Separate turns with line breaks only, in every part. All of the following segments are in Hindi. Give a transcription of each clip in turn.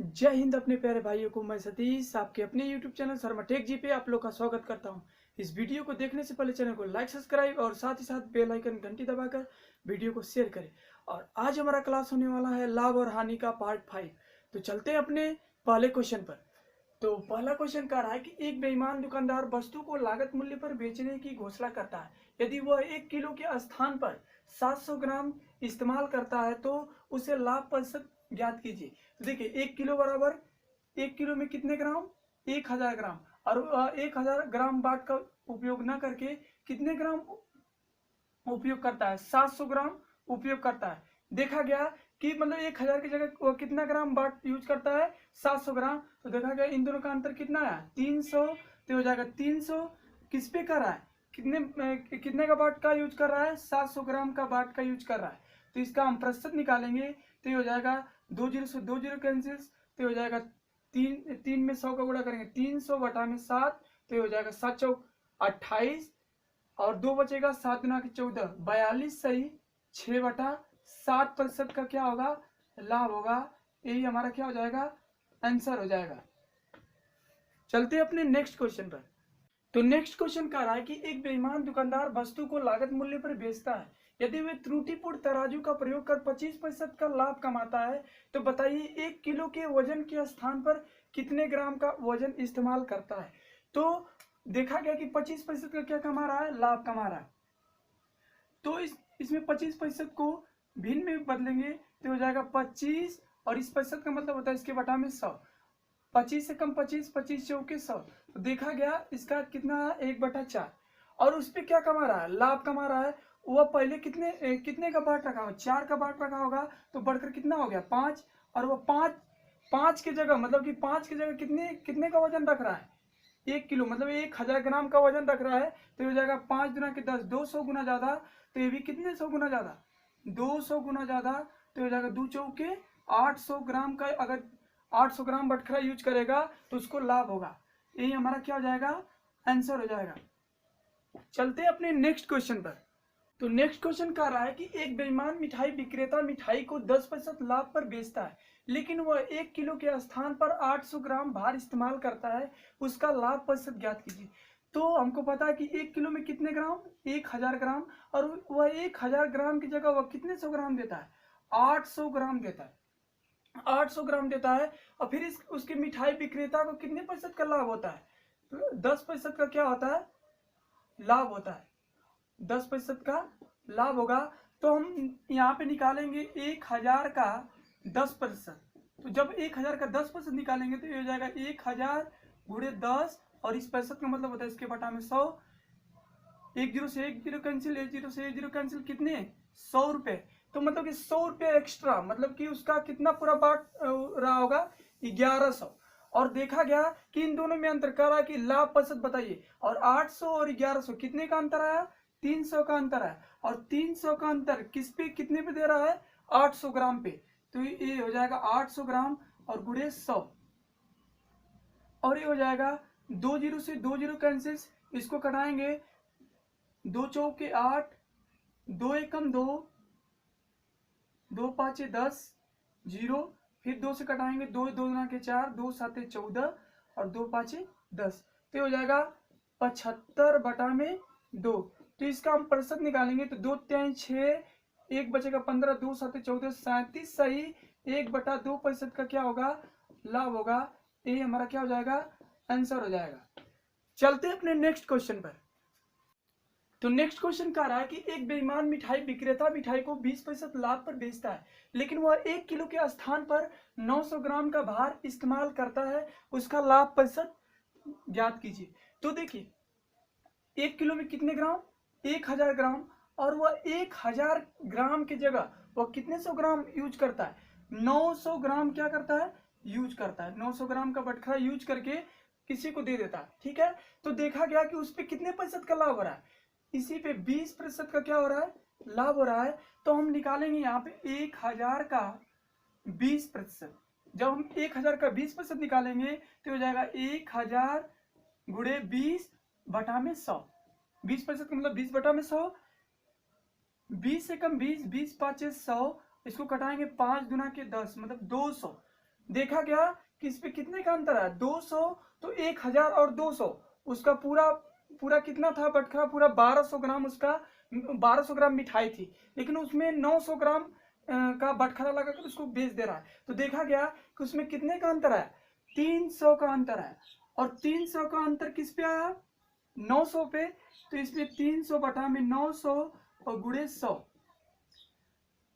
जय हिंद अपने प्यारे भाइयों को। मैं सतीश आपके अपने YouTube चैनल शर्मा टेक जी पे आप लोग का स्वागत करता हूं। इस वीडियो को देखने से पहले चैनल को लाइक सब्सक्राइब और साथ ही साथ बेल आइकन घंटी दबाकर वीडियो को शेयर करें। और आज हमारा क्लास होने वाला है लाभ और हानि का पार्ट 5। तो चलते हैं अपने पहले क्वेश्चन पर। तो पहला क्वेश्चन कह रहा है कि एक बेईमान दुकानदार वस्तु को लागत मूल्य पर बेचने की घोषणा करता है। यदि वह 1 किलो के स्थान पर 700 ग्राम इस्तेमाल करता है तो उसे लाभ प्रतिशत ज्ञात कीजिए। तो देखिए 1 किलो बराबर 1 किलो में कितने ग्राम, 1000 ग्राम। और 1000 ग्राम बाट का उपयोग न करके कितने ग्राम उपयोग करता है, 700 ग्राम उपयोग करता है। देखा गया कि मतलब 1000 की जगह वो कितना ग्राम बाट यूज करता है, 700 ग्राम। तो देखा गया इन दोनों का अंतर कितना है, 300। तो हो जाएगा 300 किस पे कर रहा है, कितने का बाट का यूज कर रहा है, 700 ग्राम का बाट का यूज कर रहा है। तो इसका हम प्रतिशत निकालेंगे तो ये हो जाएगा 2 जीरो से 2 जीरो कैंसिल। तो हो जाएगा तीन में 100 का गुणा करेंगे, 300 बटा में 7। तो हो जाएगा 7 चौक 28 और 2 बचेगा, 7 गुना के 14 42 सही 6/7% का क्या होगा, लाभ होगा। यही हमारा क्या हो जाएगा, आंसर हो जाएगा। चलते हैं अपने नेक्स्ट क्वेश्चन पर। तो नेक्स्ट क्वेश्चन कह रहा है कि एक बेईमान दुकानदार वस्तु को लागत मूल्य पर बेचता है। यदि वे त्रुटिपूर्ण तराजू का प्रयोग कर 25% का लाभ कमाता है तो बताइए 1 किलो के वजन के स्थान पर कितने ग्राम का वजन इस्तेमाल करता है। तो देखा गया कि 25% का क्या कमा रहा है, लाभ कमा रहा है। तो इसमें 25% को भिन्न में बदलेंगे तो हो जाएगा 25 और इस प्रतिशत का मतलब होता है इसके बटा में 100। 25 से कम 25, 25 चौके 100। तो देखा गया इसका कितना है, 1/4। और उस पर क्या कमा रहा है, लाभ कमा रहा है। वह पहले कितने का बाट रखा होगा, 4 का बाट रखा होगा तो बढ़कर कितना हो गया, 5। और वह 5 की जगह मतलब कि 5 की जगह कितने का वजन रख रहा है, 1 किलो मतलब 1000 ग्राम का वजन रख रहा है। तो हो जाएगा 5 गुना के 10, 200 गुना ज्यादा। तो ये भी कितने 100 गुना ज्यादा, 200 गुना ज्यादा। तो हो जाएगा 2 चौके 800 ग्राम का। अगर 800 ग्राम बटखरा यूज करेगा तो उसको लाभ होगा। यही हमारा क्या हो जाएगा, आंसर हो जाएगा। चलते हैं अपने नेक्स्ट क्वेश्चन पर। तो नेक्स्ट क्वेश्चन कह रहा है कि एक बेईमान मिठाई विक्रेता मिठाई को 10% लाभ पर बेचता है, लेकिन वह 1 किलो के स्थान पर 800 ग्राम भार इस्तेमाल करता है। उसका लाभ प्रतिशत ज्ञात कीजिए। तो हमको पता है कि 1 किलो में कितने ग्राम, 1000 ग्राम। और वह 1000 ग्राम की जगह वह कितने 100 ग्राम देता है, 800 ग्राम देता है। 800 ग्राम देता है। और फिर उसके मिठाई विक्रेता को कितने प्रतिशत का लाभ होता है, तो 10% का क्या होता है, लाभ होता है। 10% का लाभ होगा। तो हम यहाँ पे निकालेंगे 1000 का 10%। तो जब 1000 का 10% निकालेंगे तो ये हो जाएगा 1000 गुणे 10 और इस प्रतिशत का मतलब होता है इसके बटा में 100। 1 जीरो से 1 जीरो कैंसिल, 1 जीरो से 1 जीरो कैंसिल, कितने 100 रुपए। तो मतलब कि 100 रुपये एक्स्ट्रा, मतलब कि उसका कितना पूरा बाट रहा होगा, 1100। और देखा गया कि इन दोनों में अंतर कर रहा है कि लाभ प्रतिशत बताइए। और 800 और 1100 कितने का अंतर आया, 300 का अंतर है। और 300 का अंतर किस पे कितने पे दे रहा है, 800 ग्राम पे। तो ये हो जाएगा 800 ग्राम और गुणे 100। और ये हो जाएगा 2 जीरो से 2 जीरो कैंसिल, इसको कटाएंगे, 2 चौके 8, 2 एकम 2, 2 पाँचे 10, जीरो। फिर 2 से कटाएंगे, 2 2 गुना के 4, 2 साते 14 और 2 पाँचे 10। तो हो जाएगा 75 बटा में 2। तो इसका हम प्रतिशत निकालेंगे तो 2 3 6, 1 बचेगा 15, 2 साते 14, 37 सही 1/2% का क्या होगा, लाभ होगा। ये हमारा क्या हो जाएगा, आंसर हो जाएगा। चलते हैं अपने नेक्स्ट क्वेश्चन पर। तो नेक्स्ट क्वेश्चन कह रहा है कि एक बेईमान मिठाई विक्रेता मिठाई को 20% लाभ पर बेचता है, लेकिन वह 1 किलो के स्थान पर 900 ग्राम का भार इस्तेमाल करता है। उसका लाभ प्रतिशत ज्ञात कीजिए। तो देखिए 1 किलो में कितने ग्राम, 1000 ग्राम। और वह 1000 ग्राम की जगह वह कितने 100 ग्राम यूज करता है, 900 ग्राम क्या करता है, यूज करता है। 900 ग्राम का बटखरा यूज करके किसी को दे देता है, ठीक है। तो देखा गया कि उस पर कितने प्रतिशत का लाभ हो रहा है, इसी पे 20% का क्या हो रहा है, लाभ हो रहा है। तो हम निकालेंगे यहाँ पे 1000 का 20%। जब हम 1000 का 20% निकालेंगे तो हो जाएगा 1000 गुणे 20 बटा में 100। 20% का मतलब 20 बटा में 100। 20 से कम 20, 20 पाँचे 100, इसको कटाएंगे 5 गुना के 10 मतलब 200। देखा गया कि इस पे कितने का अंतर है, 200, तो 1000 और 200, उसका पूरा पूरा कितना था बटखरा, पूरा 1200 ग्राम, उसका 1200 ग्राम मिठाई थी, लेकिन उसमें 900 ग्राम का बटखरा लगाकर उसको बेच दे रहा है। तो देखा गया कि उसमें कितने का अंतर है, 300 का अंतर है। और 300 का अंतर किस पे आया, 900 पे। तो इसलिए 300 बटा में 900 और गुणे 100,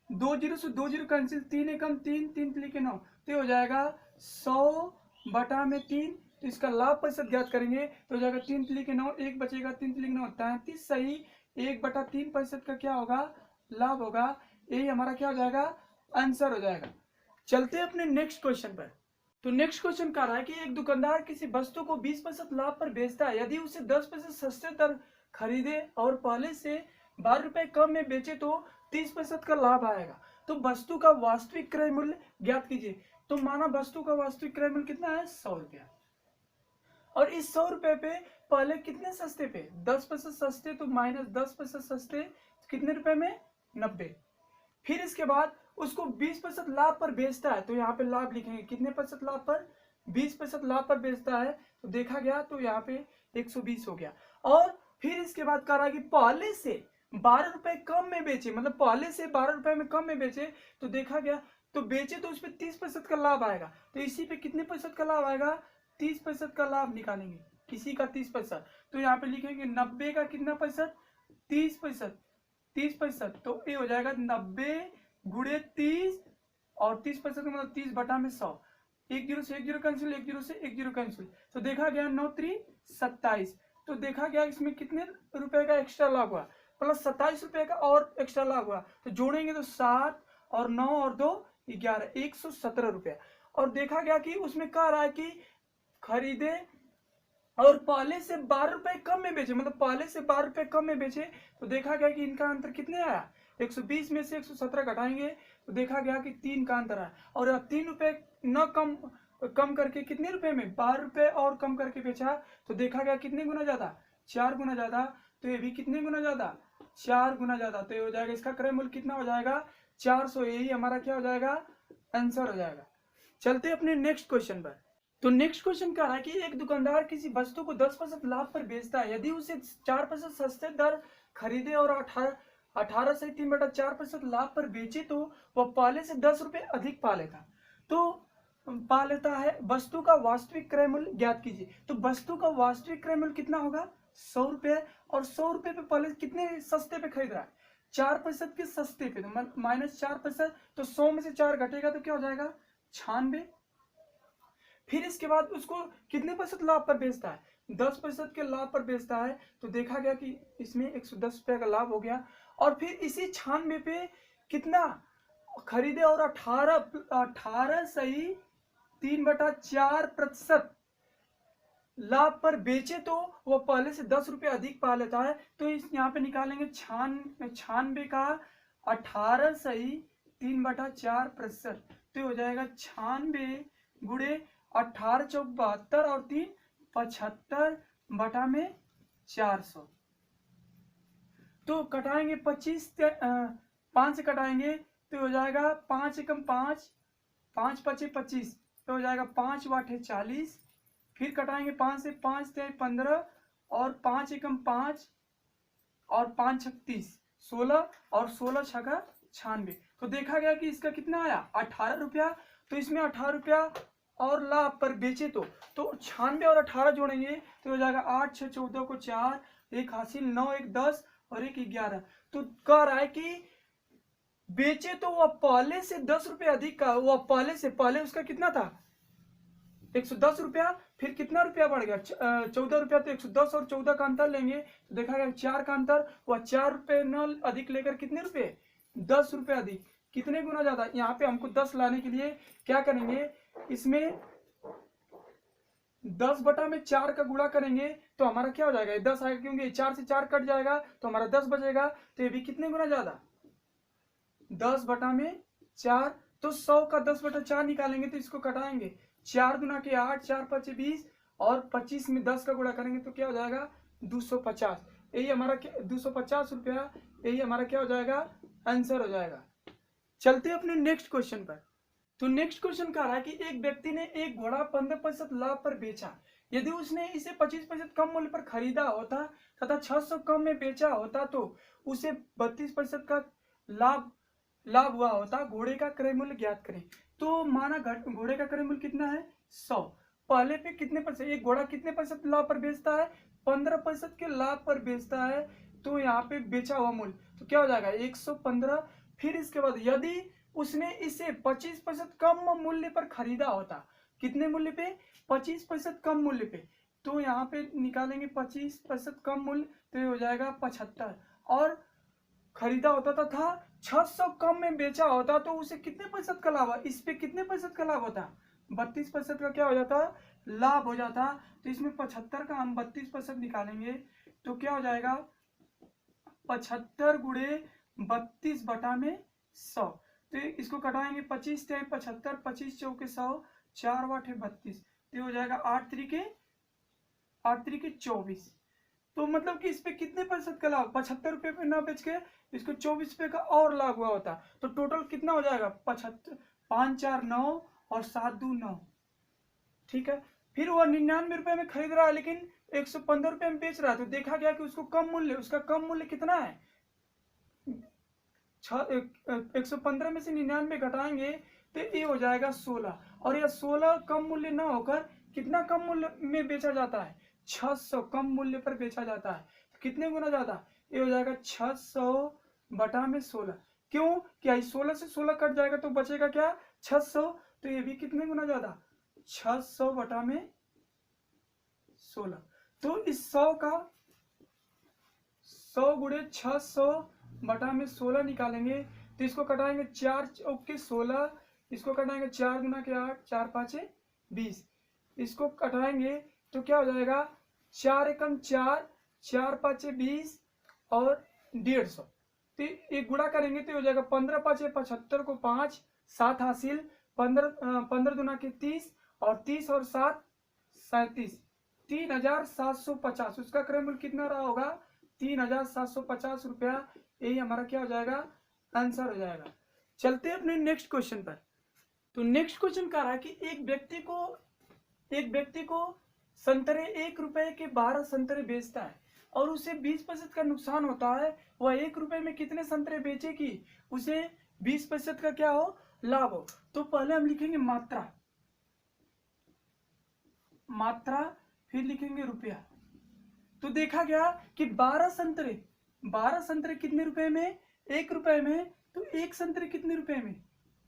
20 से 20 कैंसिल, 3 एकम 3, 3 3 के 9, तो हो जाएगा 100 बटा में 3। तो इसका लाभ प्रतिशत ज्ञात करेंगे तो हो जाएगा 3 3 के 9, एक बचेगा, 3 3 के 9 33 सही, 1/3% का क्या होगा, लाभ होगा। यही हमारा क्या हो जाएगा, आंसर हो जाएगा। चलते हैं अपने नेक्स्ट क्वेश्चन पर। तो नेक्स्ट क्वेश्चन कह रहा है कि एक दुकानदार किसी वस्तु को 20% लाभ पर बेचता है, यदि उसे 10% सस्ते दर खरीदे और पहले से 12 रुपए कम में बेचे तो 30% का लाभ आएगा। तो वस्तु का वास्तविक क्रय मूल्य ज्ञात कीजिए। तो माना वस्तु का वास्तविक क्रय मूल्य कितना है, 100 रुपया, और इस 100 रुपए पे पहले कितने सस्ते पे, 10% सस्ते, तो माइनस 10% सस्ते, कितने रुपए में, 90। फिर इसके बाद उसको 20% लाभ पर बेचता है, तो यहाँ पे लाभ लिखेंगे, कितने प्रतिशत लाभ पर, 20% लाभ पर बेचता है। तो देखा गया तो यहाँ पे 120 हो गया। और फिर इसके बाद कह रहा है कि पहले से 12 रुपए कम में बेचे, मतलब पहले से 12 रुपए में कम में बेचे, तो देखा गया तो बेचे तो उस पर 30% का लाभ आएगा। तो इसी पे कितने प्रतिशत का लाभ आएगा, 30% का लाभ निकालेंगे, किसी का 30%। तो यहाँ पे लिखेंगे 90 का कितना प्रतिशत, 30%, 30%, तो ये हो जाएगा 90 गुणे 30, और 30% मतलब 30 बटा में 100, 1 0 से 1 0 कैंसिल, 1 0 से 1 0 कैंसिल, तो देखा गया 9 3 27। तो देखा गया इसमें कितने रुपए का एक्स्ट्रा लाभ हुआ, प्लस 27 रुपए का और एक्स्ट्रा लाभ हुआ। तो जोड़ेंगे तो 7 और 9 और 2 11, 117 रुपया। और देखा गया कि उसमें कह रहा है कि खरीदे और पहले से 12 रुपए कम में बेचे, मतलब पहले से 12 रुपए कम में बेचे। तो देखा गया कि इनका अंतर कितने आया, 120 में से 117 घटाएंगे तो देखा गया कि 3 का अंतर आया। और 3 रुपए न कम करके कितने रुपए में, 12 रुपए और कम करके बेचा, तो देखा गया कितने गुना ज्यादा, 4 गुना ज्यादा। तो ये भी कितने गुना ज्यादा, 4 गुना ज्यादा। तो ये हो जाएगा, इसका क्रय मूल्य कितना हो जाएगा, 400। यही हमारा क्या हो जाएगा, आंसर हो जाएगा। चलते अपने नेक्स्ट क्वेश्चन पर। तो नेक्स्ट क्वेश्चन कह रहा है कि एक दुकानदार किसी वस्तु को 10% लाभ पर बेचता है, यदि उसे 4% सस्ते दर खरीदे और 18 से 3/4% लाभ पर बेचे तो वह पहले से 10 रुपए अधिक पा लेता। तो पा लेता है। वस्तु का वास्तविक क्रय मूल्य ज्ञात कीजिए। तो वस्तु का वास्तविक क्रय मूल्य कितना होगा, 100 रुपए, और 100 रुपए पे पहले कितने सस्ते पे खरीद रहा है, 4% के सस्ते पे, तो माइनस 4%, तो 100 में से 4 घटेगा तो क्या हो जाएगा, 96। फिर इसके बाद उसको कितने प्रतिशत लाभ पर बेचता है, 10% के लाभ पर बेचता है। तो देखा गया कि इसमें 110 रुपए का लाभ हो गया। और फिर इसी 96 पे कितना खरीदे और 18 सही 3/4% लाभ पर बेचे तो वो पहले से 10 रुपए अधिक पा लेता है। तो इस यहाँ पे निकालेंगे 96 का 18 सही 3/4%, तो हो जाएगा 96 गुणे 18 चौक 72 और 3 75 बटा में 400। तो कटाएंगे 25 5 से कटाएंगे तो हो जाएगा 5 एकम 5, 5 5 25, तो हो जाएगा 5 8 40। फिर कटाएंगे 5 से, 5 से 15 और 5 एकम 5 और 5 36 16 और 16 छका 96। तो देखा गया कि इसका कितना आया, 18 रुपया। तो इसमें 18 रुपया और लाभ पर बेचे तो 96 और 18 जोड़ेंगे तो हो जाएगा 8 6 14 को 4, 1 हासिल, 9 1 10 और 1 11। तो कह रहा है कि बेचे तो वह पहले से 10 रुपए अधिक का, वह पहले उसका कितना था, 110 रुपया। फिर कितना रुपया बढ़ गया, 14 रुपया। तो 110 और 14 का अंतर लेंगे तो देखा गया 4 का अंतर, वह 4 रुपए न अधिक लेकर कितने रुपए, 10 रुपए अधिक। कितने गुना ज्यादा, यहाँ पे हमको 10 लाने के लिए क्या करेंगे, इसमें 10 बटा में 4 का गुणा करेंगे तो हमारा क्या हो जाएगा, 10 आएगा, क्योंकि 4 से 4 कट जाएगा तो हमारा 10 बचेगा। तो ये भी कितने गुना ज्यादा, 10 बटा में 4। तो 100 का 10 बटा 4 निकालेंगे तो इसको कटाएंगे, 4 गुना के 8, 4 5 20 और 25 में 10 का गुणा करेंगे तो क्या हो जाएगा, 250। यही हमारा 250 रुपया, यही हमारा क्या हो जाएगा, आंसर हो जाएगा। चलते अपने नेक्स्ट क्वेश्चन पर। तो नेक्स्ट क्वेश्चन कह रहा है कि एक व्यक्ति ने एक घोड़ा 15% लाभ पर बेचा। यदि उसने इसे 25% कम मूल्य पर खरीदा होता तथा 600 कम में बेचा होता तो उसे 32% का लाभ हुआ होता। घोड़े का क्रय मूल्य ज्ञात करें। तो माना घोड़े का क्रय मूल्य कितना है 100। पहले पे कितने परसेंट, एक घोड़ा कितने % लाभ पर बेचता है 15% के लाभ पर बेचता है। तो यहाँ पे बेचा हुआ मूल्य तो क्या हो जाएगा 115। फिर इसके बाद यदि उसने इसे 25% कम मूल्य पर खरीदा होता, कितने मूल्य पे 25% कम मूल्य पे, तो यहाँ पे निकालेंगे 25% कम मूल्य तो ये हो जाएगा 75। और खरीदा होता तथा 600 कम में बेचा होता तो उसे कितने % का लाभ, इस पे कितने % का लाभ होता 32% का क्या हो जाता लाभ हो जाता। तो इसमें 75 का हम 32% निकालेंगे तो क्या हो जाएगा 75 गुणे 32 बटा में 100। तो इसको कटाएंगे 25 से 75, 25 चौके 100, 4 वाट है 32, तो हो जाएगा 8 तरीके 24। तो मतलब कि इस पे कितने % का लाभ 75 रुपये पे ना बेच के इसको 24 रुपये का और लाभ हुआ होता। तो टोटल कितना हो जाएगा 75, 5 4 9 और 7 2 9। ठीक है, फिर वह 99 रुपये में खरीद रहा है लेकिन 115 रुपये में बेच रहा है। तो देखा गया कि उसको कम मूल्य, उसका कम मूल्य कितना है 115 में से 99 घटाएंगे तो ये हो जाएगा 16। और यह 16 कम मूल्य ना होकर कितना कम मूल्य में बेचा जाता है 600 कम मूल्य पर बेचा जाता है। तो कितने गुना ज्यादा, ये हो जाएगा 600 बटा में 16। क्यों, क्या 16 से 16 कट जाएगा तो बचेगा क्या 600। तो ये भी कितने गुना ज्यादा 600 बटा में 16। तो इस 100 का 100 गुणे 600 बटा में 16 निकालेंगे तो इसको कटाएंगे 4 चौके 16, इसको कटाएंगे 4 गुना के 8, 4 5 20, इसको कटाएंगे तो क्या हो जाएगा 4 एकम 4, 4 5 20 और 150। तो एक गुणा करेंगे तो हो जाएगा 15 5 75 को 5, 7 हासिल, 15 दुना के 30 और 30 और 7 37, 3750। उसका क्रय मूल्य कितना रहा होगा 3750 रुपया। यही हमारा क्या हो जाएगा आंसर हो जाएगा। चलते हैं अपने नेक्स्ट क्वेश्चन पर। तो नेक्स्ट क्वेश्चन कह रहा है कि एक व्यक्ति को संतरे 1 रुपए के 12 संतरे बेचता है और उसे 20% का नुकसान होता है। वह 1 रुपए में कितने संतरे बेचे कि उसे 20% का क्या हो लाभ हो। तो पहले हम लिखेंगे मात्रा फिर लिखेंगे रुपया। तो देखा गया कि 12 संतरे कितने रुपए में 1 रुपए में, तो एक संतरे कितने रुपए में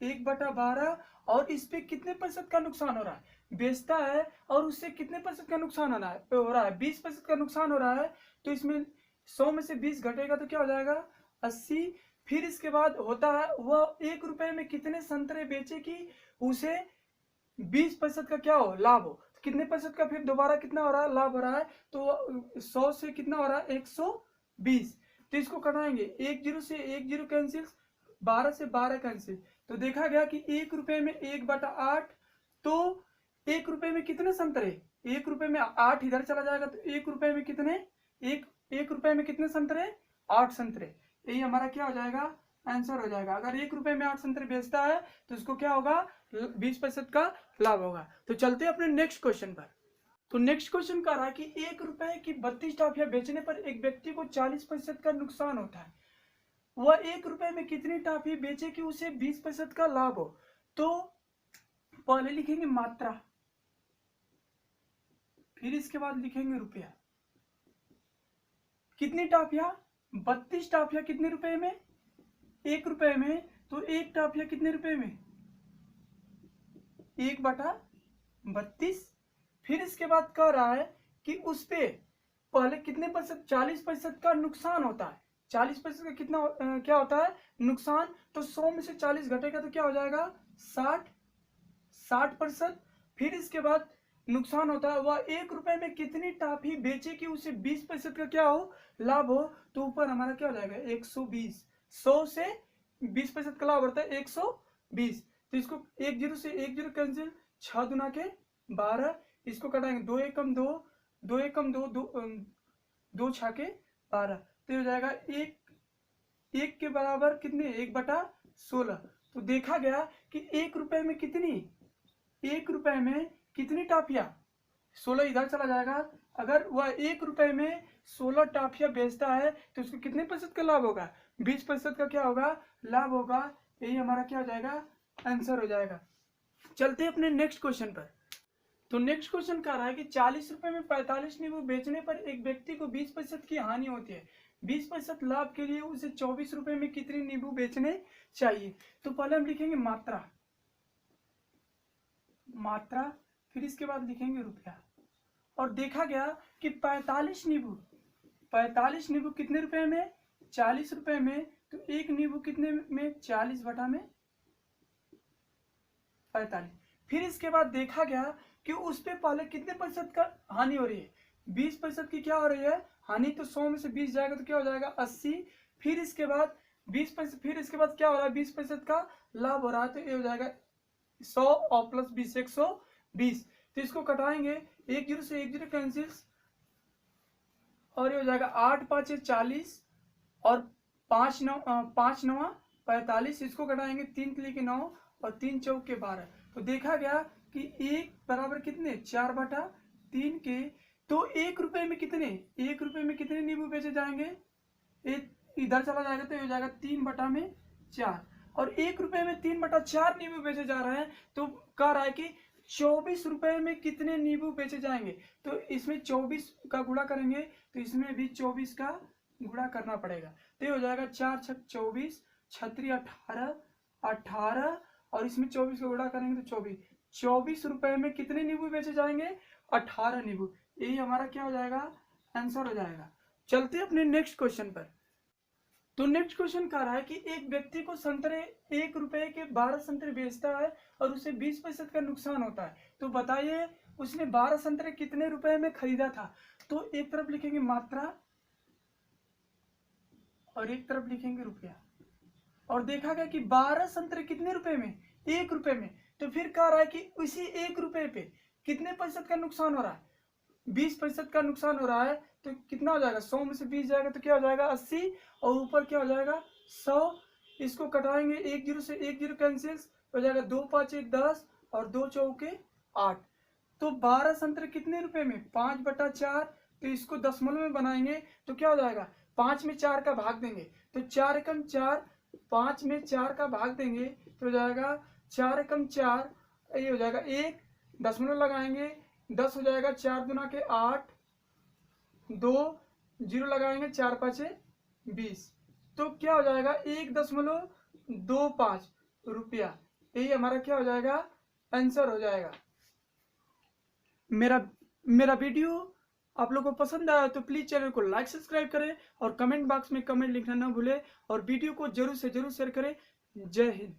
1/12। और इस पे कितने % का नुकसान हो रहा है, बेचता है और उससे कितने % का नुकसान हो रहा है 20% का नुकसान हो रहा है। तो इसमें 100 में से 20 घटेगा तो क्या हो जाएगा 80। फिर इसके बाद होता है वह 1 रुपए में कितने संतरे बेचे कि उसे 20% का क्या हो लाभ हो। कितने % का फिर दोबारा कितना हो रहा है लाभ हो रहा है। तो 100 से कितना हो रहा है 120। तो इसको कटाएंगे 1 0 से 1 0 कैंसिल, 12 से 12 कैंसिल। तो देखा गया कि 1 रुपए में 1/8। तो 1 रुपए में कितने संतरे, 1 रुपए में 8 इधर चला जाएगा तो 1 रुपए में कितने, एक रुपए में कितने संतरे 8 संतरे। यही हमारा क्या हो जाएगा आंसर हो जाएगा। अगर 1 रुपए में 8 संतरे बेचता है तो उसको क्या होगा 20% का लाभ होगा। तो चलते हैं अपने नेक्स्ट क्वेश्चन पर। तो नेक्स्ट क्वेश्चन कह रहा है कि 1 रुपए की 32 टॉफियां बेचने पर एक व्यक्ति को 40% का नुकसान होता है। वह 1 रुपए में कितनी टॉफी बेचे कि उसे 20% का लाभ हो। तो पहले लिखेंगे मात्रा फिर इसके बाद लिखेंगे रुपया। कितनी टॉफियां 32 टॉफियां कितने रुपए में 1 रुपए में। तो एक टॉफियां कितने रुपए में 1/32। फिर इसके बाद कह रहा है कि उस पे पहले कितने % 40% का नुकसान होता है। 40% का कितना क्या होता है नुकसान। तो 100 में से 40 घटेगा तो क्या हो जाएगा 60%। फिर इसके बाद नुकसान होता है वह 1 रुपए में कितनी टॉफी बेचे कि उसे 20% का क्या हो लाभ हो। तो ऊपर हमारा क्या हो जाएगा 120। 100 से 20% का लाभ होता है 120। तो इसको 1 0 से 1 0 कैंसिल, 6 दुना के 12, इसको कटाएंगे 2 एकम 2, 2 एकम 2, 2 6 के 12। तो हो जाएगा 1 के बराबर कितने 1/16। तो देखा गया कि 1 रुपए में कितनी, 1 रुपए में कितनी टाफियां, 16 इधर चला जाएगा। अगर वह 1 रुपए में 16 टाफियां बेचता है तो उसको कितने प्रतिशत का लाभ होगा, 20% का क्या होगा, लाभ होगा। यही हमारा क्या हो जाएगा, आंसर हो जाएगा। चलते हैं अपने नेक्स्ट क्वेश्चन पर। तो नेक्स्ट क्वेश्चन कह रहा है कि 40 रुपए में 45 नींबू बेचने पर एक व्यक्ति को 20% की हानि होती है। 20% लाभ के लिए उसे 24 रुपए में कितने नींबू बेचने चाहिए। तो पहले हम लिखेंगे मात्रा, मात्रा, फिर इसके बाद लिखेंगे रुपया। और देखा गया कि 45 नींबू कितने रुपए में, 40 रुपए में। तो एक नींबू कितने में, 40 बटा में 45। फिर इसके बाद देखा गया कि उस पे पहले कितने प्रतिशत का हानि हो रही है, 20% की क्या हो रही है हानि। तो 100 में से 20 जाएगा तो क्या हो जाएगा 80। फिर इसके बाद 20%, फिर इसके बाद क्या हो रहा है 20% का लाभ हो रहा है। तो ये हो जाएगा 100 और प्लस 20 120। तो इसको कटाएंगे, 1 0 से 1 0 कैंसिल, और ये हो जाएगा 8 5 40 और 5 9 45। इसको कटाएंगे 3 के लिए 9 और 3 चौक के 12। तो देखा गया कि 1 बराबर कितने, 4 बटा 3 के। तो 1 रुपए में कितने, 1 रुपए में कितने नींबू बेचे जाएंगे, इधर चला जाएगा तो हो जाएगा 3 बटा में 4। और 1 रुपए में 3 बटा 4 नींबू बेचे जा रहे हैं। तो कह रहा है कि 24 रुपए में कितने नींबू बेचे जाएंगे। तो इसमें 24 का गुणा करेंगे तो इसमें भी 24 का गुणा करना पड़ेगा। तो ये हो जाएगा 4 6 24, 36 18 18, और इसमें 24 का गुणा करेंगे तो 24। 24 रुपए में कितने नींबू बेचे जाएंगे, 18 नींबू। यही हमारा क्या हो जाएगा, आंसर हो जाएगा। चलते अपने नेक्स्ट क्वेश्चन पर। तो नेक्स्ट क्वेश्चन कह रहा है कि एक व्यक्ति को संतरे 1 रुपए के 12 संतरे बेचता है और उसे 20% का नुकसान होता है। तो बताइए उसने 12 संतरे कितने रुपए में खरीदा था। तो एक तरफ लिखेंगे मात्रा और एक तरफ लिखेंगे रुपया। और देखा गया कि 12 संतरे कितने रुपए में, 1 रुपए में। तो फिर कह रहा है कि उसी 1 रुपए पे कितने प्रतिशत का नुकसान हो रहा है, 20% का नुकसान हो रहा है। तो कितना हो जाएगा, 100 में से 20 जाएगा तो क्या हो जाएगा 80, और ऊपर क्या हो जाएगा 100। इसको कटाएंगे, 1 0 से 1 0 कैंसिल हो जाएगा, 2 5 10 और 2 चौके 8। तो 12 संतरे कितने रुपए में, 5 बटा 4। तो इसको दशमलव में बनाएंगे तो क्या हो जाएगा, 5 में 4 का भाग देंगे तो 4 एकम 4, 5 में 4 का भाग देंगे तो हो जाएगा 4 एकम 4, ये हो जाएगा 1, दशमलव लगाएंगे 10 हो जाएगा, 4 दूना के 8, 2 0 लगाएंगे 4 5 20। तो क्या हो जाएगा 1.25 रुपया। यही हमारा क्या हो जाएगा, आंसर हो जाएगा। मेरा वीडियो आप लोगों को पसंद आया तो प्लीज चैनल को लाइक सब्सक्राइब करें और कमेंट बॉक्स में कमेंट लिखना ना भूलें, और वीडियो को जरूर से जरूर शेयर करें। जय हिंद।